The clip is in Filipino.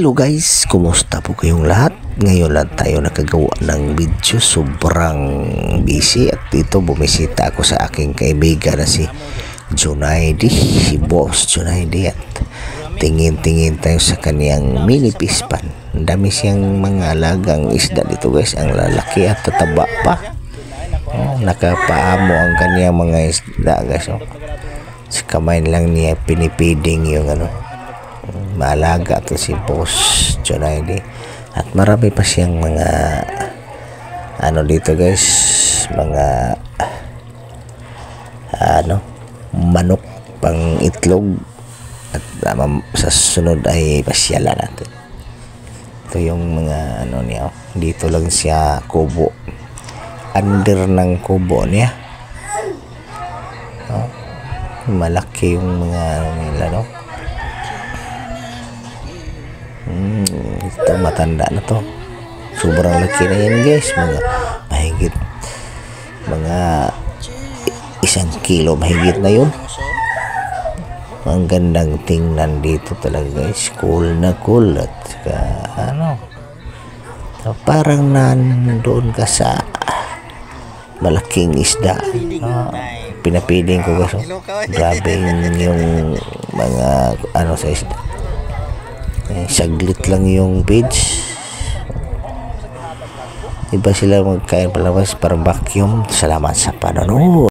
Hello guys, kumusta po kayong lahat? Ngayon lang tayo nakagawa ng video. Sobrang busy at dito bumisita ako sa aking kaibigan na si Junaidi, si Boss Junaidi, at tingin-tingin tayo sa kaniyang mini pispan. Ang dami siyang mga alagang isda dito guys, ang lalaki at tataba pa. Nakapaamo ang kaniyang mga isda guys. Sa kamay lang niya pinipiding yung maalaga to si Boss Junaidi. At marami pa siyang mga dito guys, mga manok pang itlog. At sa sunod ay pasyalan natin. Ito yung mga niya. Dito lang siya kubo, under ng kubo niya. Malaki yung mga nila, ito matanda na to, sobrang laki na yan guys, mga mahigit mga 1 kilo mahigit na yun. Ang gandang tingnan dito talaga guys, cool na cool. At parang nandoon ka sa malaking isda. Pinapiling ko guys, grabe yung mga sa isda. Saglit lang yung page, iba sila magkain palabas, parang vacuum. Salamat sa panonood.